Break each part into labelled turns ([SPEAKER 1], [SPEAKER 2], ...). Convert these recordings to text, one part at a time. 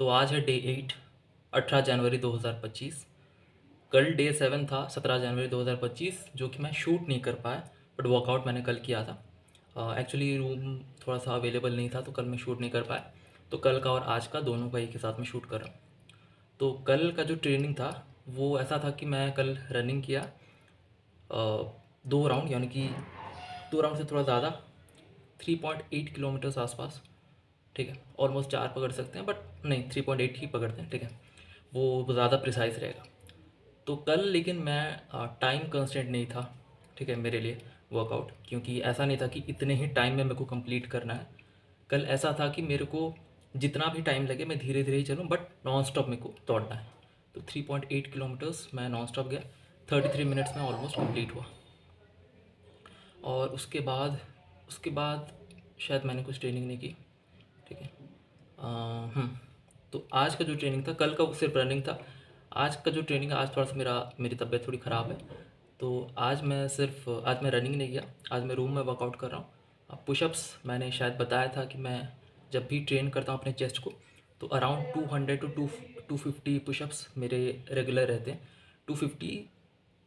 [SPEAKER 1] तो आज है डे 8, 18 जनवरी 2025। कल डे 7 था, 17 जनवरी 2025, जो कि मैं शूट नहीं कर पाया, बट वर्कआउट मैंने कल किया था। एक्चुअली रूम थोड़ा सा अवेलेबल नहीं था, तो कल मैं शूट नहीं कर पाया। तो कल का और आज का दोनों का एक ही साथ में शूट कर रहा हूँ। तो कल का जो ट्रेनिंग था वो ऐसा था कि मैं कल रनिंग किया 2 राउंड, यानी कि 2 राउंड से थोड़ा ज़्यादा, 3.8 किलोमीटर्स आसपास। ठीक है, ऑलमोस्ट 4 पकड़ सकते हैं, बट नहीं, 3.8 ही पकड़ते हैं। ठीक है, वो ज़्यादा प्रिसाइज रहेगा। तो कल लेकिन मैं टाइम कंस्ट्रेंट नहीं था, ठीक है, मेरे लिए वर्कआउट, क्योंकि ऐसा नहीं था कि इतने ही टाइम में मेरे को कंप्लीट करना है। कल ऐसा था कि मेरे को जितना भी टाइम लगे मैं धीरे धीरे ही चलूँ, बट नॉन स्टॉप मेरे को दौड़ना है। तो 3.8 किलोमीटर्स मैं नॉन स्टॉप गया, 33 मिनट्स में ऑलमोस्ट कंप्लीट हुआ। और उसके बाद शायद मैंने कुछ ट्रेनिंग नहीं की। ठीक है। तो आज का जो ट्रेनिंग था, कल का वो सिर्फ रनिंग था। आज का जो ट्रेनिंग है, आज थोड़ा सा मेरी तबीयत थोड़ी ख़राब है, तो आज मैं रनिंग नहीं किया। आज मैं रूम में वर्कआउट कर रहा हूँ। पुशअप्स मैंने शायद बताया था कि मैं जब भी ट्रेन करता हूँ अपने चेस्ट को, तो अराउंड 200 टू 250 पुशअप्स मेरे रेगुलर रहते हैं। 250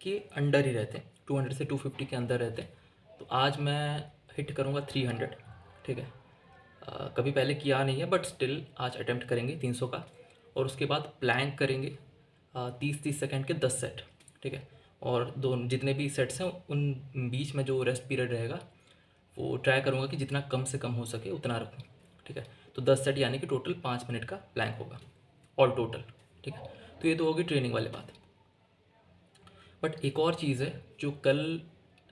[SPEAKER 1] के अंडर ही रहते हैं, 200 से 250 के अंदर रहते हैं। तो आज मैं हिट करूँगा 300। ठीक है। कभी पहले किया नहीं है, बट स्टिल आज अटेम्प्ट करेंगे 300 का। और उसके बाद प्लैंक करेंगे 30-30 सेकंड के 10 सेट। ठीक है। और दो जितने भी सेट्स हैं उन बीच में जो रेस्ट पीरियड रहेगा वो ट्राई करूँगा कि जितना कम से कम हो सके उतना रखूँ। ठीक है। तो 10 सेट यानी कि टोटल 5 मिनट का प्लैंक होगा ऑल टोटल। ठीक है। तो ये तो होगी ट्रेनिंग वाली बात। बट एक और चीज़ है जो कल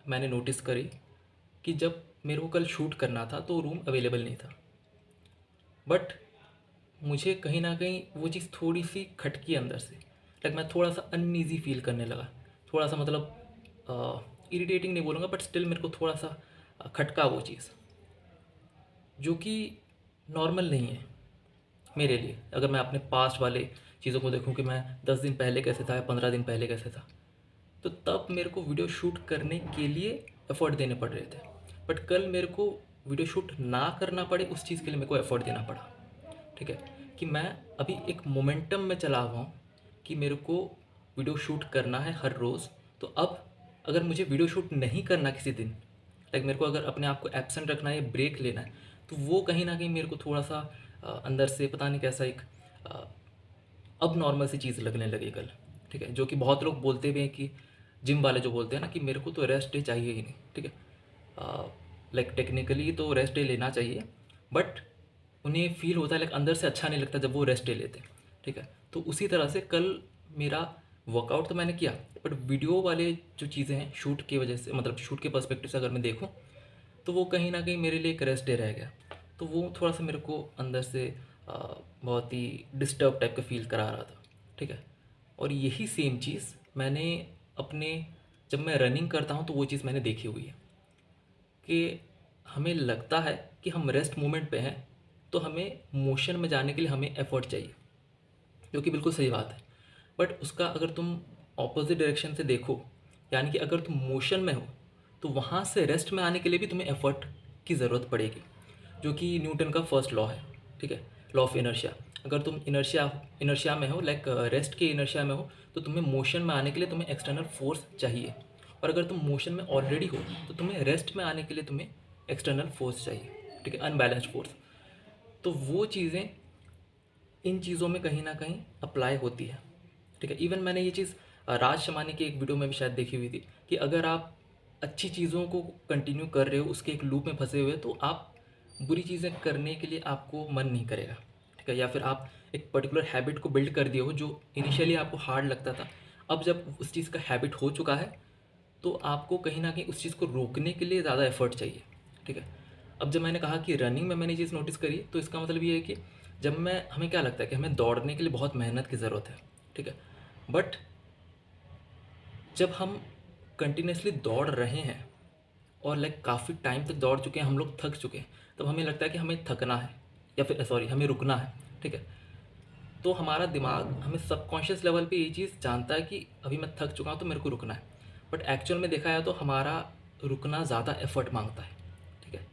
[SPEAKER 1] मैंने नोटिस करी, कि जब मेरे को कल शूट करना था तो रूम अवेलेबल नहीं था, बट मुझे कहीं ना कहीं वो चीज़ थोड़ी सी खटकी अंदर से। लाइक मैं थोड़ा सा अनईज़ी फील करने लगा, थोड़ा सा मतलब इरिटेटिंग नहीं बोलूँगा, बट स्टिल मेरे को थोड़ा सा खटका वो चीज़, जो कि नॉर्मल नहीं है मेरे लिए। अगर मैं अपने पास्ट वाले चीज़ों को देखूं कि मैं 10 दिन पहले कैसे था या 15 दिन पहले कैसे था, तो तब मेरे को वीडियो शूट करने के लिए एफ़र्ट देने पड़ रहे थे। बट कल मेरे को वीडियो शूट ना करना पड़े, उस चीज़ के लिए मेरे को एफ़र्ट देना पड़ा। ठीक है। कि मैं अभी एक मोमेंटम में चला हुआ हूँ कि मेरे को वीडियो शूट करना है हर रोज़। तो अब अगर मुझे वीडियो शूट नहीं करना किसी दिन, लाइक मेरे को अगर अपने आप को एब्सेंट रखना है या ब्रेक लेना है, तो वो कहीं ना कहीं मेरे को थोड़ा सा अंदर से पता नहीं कैसा एक अब नॉर्मल सी चीज़ लगने लगी कल। ठीक है। जो कि बहुत लोग बोलते भी हैं कि जिम वाले जो बोलते हैं ना कि मेरे को तो रेस्ट डे चाहिए ही नहीं। ठीक है। लाइक टेक्निकली तो रेस्ट डे लेना चाहिए, बट उन्हें फील होता है लाइक अंदर से अच्छा नहीं लगता जब वो रेस्ट डे लेते हैं। ठीक है। तो उसी तरह से कल मेरा वर्कआउट तो मैंने किया, बट वीडियो वाले जो चीज़ें हैं शूट की वजह से, मतलब शूट के पर्सपेक्टिव से अगर मैं देखूँ, तो वो कहीं ना कहीं मेरे लिए एक रेस्ट डे रह गया। तो वो थोड़ा सा मेरे को अंदर से बहुत ही डिस्टर्ब टाइप का फील करा रहा था। ठीक है। और यही सेम चीज़ मैंने अपने, जब मैं रनिंग करता हूँ तो वो चीज़ मैंने देखी हुई है, कि हमें लगता है कि हम रेस्ट मोमेंट पे हैं, तो हमें मोशन में जाने के लिए हमें एफर्ट चाहिए, जो कि बिल्कुल सही बात है। बट उसका अगर तुम ऑपोजिट डायरेक्शन से देखो, यानी कि अगर तुम मोशन में हो, तो वहाँ से रेस्ट में आने के लिए भी तुम्हें एफर्ट की ज़रूरत पड़ेगी, जो कि न्यूटन का फर्स्ट लॉ है। ठीक है। Law of inertia. अगर तुम इनर्शिया इनर्शिया में हो, लाइक रेस्ट के इनर्शिया में हो, तो तुम्हें मोशन में आने के लिए तुम्हें एक्सटर्नल फोर्स चाहिए। और अगर तुम मोशन में ऑलरेडी हो, तो तुम्हें रेस्ट में आने के लिए तुम्हें एक्सटर्नल फोर्स चाहिए। ठीक है। Unbalanced force. तो वो चीज़ें इन चीज़ों में कहीं ना कहीं अप्लाई होती है। ठीक है। इवन मैंने ये चीज़ राज शमानी की एक वीडियो में भी शायद देखी हुई थी, कि अगर आप अच्छी चीज़ों को कंटिन्यू कर रहे हो, उसके एक लूप में फंसे हुए, तो आप बुरी चीज़ें करने के लिए आपको मन नहीं करेगा। ठीक है। या फिर आप एक पर्टिकुलर हैबिट को बिल्ड कर दिए हो जो इनिशियली आपको हार्ड लगता था, अब जब उस चीज़ का हैबिट हो चुका है, तो आपको कहीं ना कहीं उस चीज़ को रोकने के लिए ज़्यादा एफर्ट चाहिए। ठीक है। अब जब मैंने कहा कि रनिंग में मैंने ये चीज़ नोटिस करी, तो इसका मतलब ये है कि जब मैं हमें क्या लगता है कि हमें दौड़ने के लिए बहुत मेहनत की ज़रूरत है। ठीक है। बट जब हम कंटिन्यूसली दौड़ रहे हैं और लाइक काफ़ी टाइम तक दौड़ चुके हैं, हम लोग थक चुके हैं, तब हमें लगता है कि हमें थकना है, या फिर सॉरी, हमें रुकना है। ठीक है। तो हमारा दिमाग हमें सबकॉन्शियस लेवल पे ये चीज़ जानता है कि अभी मैं थक चुका हूँ तो मेरे को रुकना है, बट एक्चुअल में देखा जाए तो हमारा रुकना ज़्यादा एफर्ट मांगता है। ठीक है।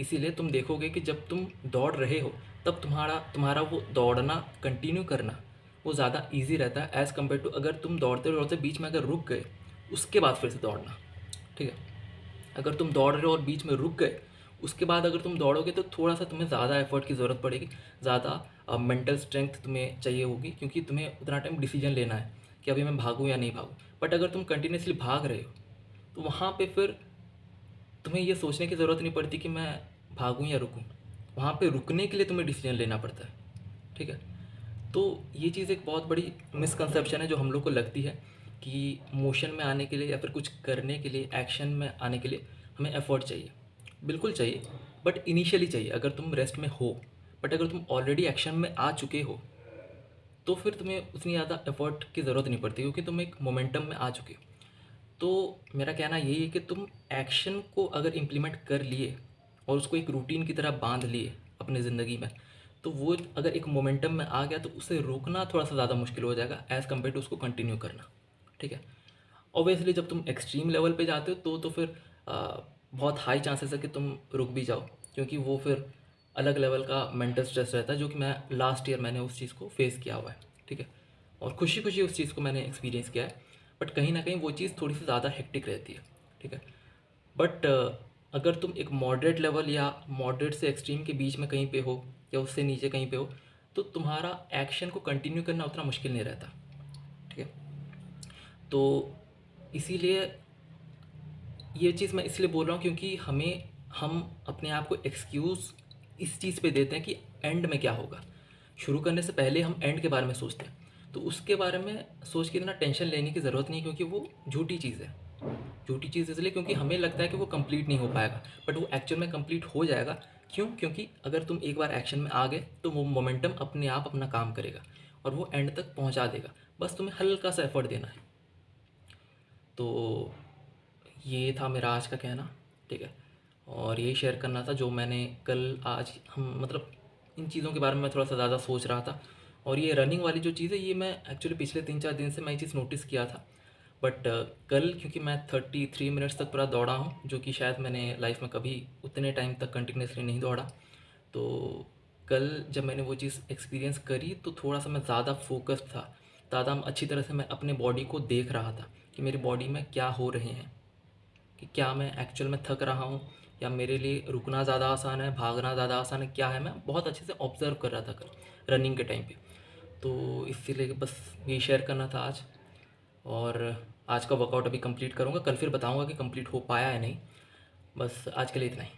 [SPEAKER 1] इसीलिए तुम देखोगे कि जब तुम दौड़ रहे हो, तब तुम्हारा तुम्हारा वो दौड़ना कंटिन्यू करना वो ज़्यादा ईजी रहता है एज़ कम्पेयर टू अगर तुम दौड़ते दौड़ते बीच में अगर रुक गए उसके बाद फिर से दौड़ना। ठीक है, अगर तुम दौड़ रहे हो और बीच में रुक गए उसके बाद अगर तुम दौड़ोगे तो थोड़ा सा तुम्हें ज़्यादा एफर्ट की ज़रूरत पड़ेगी, ज़्यादा मेंटल स्ट्रेंथ तुम्हें चाहिए होगी, क्योंकि तुम्हें उतना टाइम डिसीजन लेना है कि अभी मैं भागूँ या नहीं भागूँ। बट अगर तुम कंटिन्यूसली भाग रहे हो तो वहाँ पे फिर तुम्हें ये सोचने की ज़रूरत नहीं पड़ती कि मैं भागूँ या रुकूँ। वहाँ पे रुकने के लिए तुम्हें डिसीजन लेना पड़ता है। ठीक है, तो ये चीज़ एक बहुत बड़ी मिसकंसेप्शन है जो हम लोग को लगती है कि मोशन में आने के लिए या फिर कुछ करने के लिए, एक्शन में आने के लिए हमें एफर्ट चाहिए। बिल्कुल चाहिए, बट इनिशियली चाहिए अगर तुम रेस्ट में हो। बट अगर तुम ऑलरेडी एक्शन में आ चुके हो तो फिर तुम्हें उतनी ज़्यादा एफर्ट की ज़रूरत नहीं पड़ती, क्योंकि तुम एक मोमेंटम में आ चुके हो। तो मेरा कहना यही है कि तुम एक्शन को अगर इम्प्लीमेंट कर लिए और उसको एक रूटीन की तरह बांध लिए अपनी ज़िंदगी में, तो वो अगर एक मोमेंटम में आ गया तो उसे रोकना थोड़ा सा ज़्यादा मुश्किल हो जाएगा एज़ कम्पेयर टू उसको कंटिन्यू करना। ठीक है, ऑब्वियसली जब तुम एक्सट्रीम लेवल पे जाते हो तो फिर बहुत हाई चांसेस है कि तुम रुक भी जाओ, क्योंकि वो फिर अलग लेवल का मेंटल स्ट्रेस रहता है, जो कि मैं लास्ट ईयर मैंने उस चीज़ को फेस किया हुआ है। ठीक है, और खुशी खुशी उस चीज़ को मैंने एक्सपीरियंस किया है। बट कहीं ना कहीं वो चीज़ थोड़ी सी ज़्यादा हेक्टिक रहती है। ठीक है, बट अगर तुम एक मॉडरेट लेवल या मॉडरेट से एक्सट्रीम के बीच में कहीं पे हो या उससे नीचे कहीं पे हो तो तुम्हारा एक्शन को कंटिन्यू करना उतना मुश्किल नहीं रहता। ठीक है, तो इसीलिए ये चीज़ मैं इसलिए बोल रहा हूँ क्योंकि हम अपने आप को एक्सक्यूज़ इस चीज़ पे देते हैं कि एंड में क्या होगा। शुरू करने से पहले हम एंड के बारे में सोचते हैं, तो उसके बारे में सोच के इतना टेंशन लेने की ज़रूरत नहीं है, क्योंकि वो झूठी चीज़ है। झूठी चीज़ इसलिए क्योंकि हमें लगता है कि वो कंप्लीट नहीं हो पाएगा, बट वो एक्चुअल में कंप्लीट हो जाएगा। क्यों? क्योंकि अगर तुम एक बार एक्शन में आ गए तो वो मोमेंटम अपने आप अपना काम करेगा और वो एंड तक पहुंचा देगा। बस तुम्हें हल्का सा एफर्ट देना है। तो ये था मेरा आज का कहना। ठीक है, और यही शेयर करना था जो मैंने कल आज हम मतलब इन चीज़ों के बारे में मैं थोड़ा सा ज़्यादा सोच रहा था। और ये रनिंग वाली जो चीज़ है ये मैं एक्चुअली पिछले 3-4 दिन से मैं ये चीज़ नोटिस किया था। बट कल क्योंकि मैं 33 मिनट्स तक पूरा दौड़ा हूँ, जो कि शायद मैंने लाइफ में कभी उतने टाइम तक कंटिन्यूसली नहीं दौड़ा। तो कल जब मैंने वो चीज़ एक्सपीरियंस करी तो थोड़ा सा मैं ज़्यादा फोकस्ड था, ज़्यादा अच्छी तरह से मैं अपने बॉडी को देख रहा था कि मेरी बॉडी में क्या हो रहे हैं, कि क्या मैं एक्चुअल में थक रहा हूँ या मेरे लिए रुकना ज़्यादा आसान है, भागना ज़्यादा आसान है, क्या है। मैं बहुत अच्छे से ऑब्ज़र्व कर रहा था कल रनिंग के टाइम पे। तो इसीलिए बस यही शेयर करना था आज। और आज का वर्कआउट अभी कंप्लीट करूँगा, कल फिर बताऊँगा कि कंप्लीट हो पाया या नहीं। बस आज के लिए इतना ही।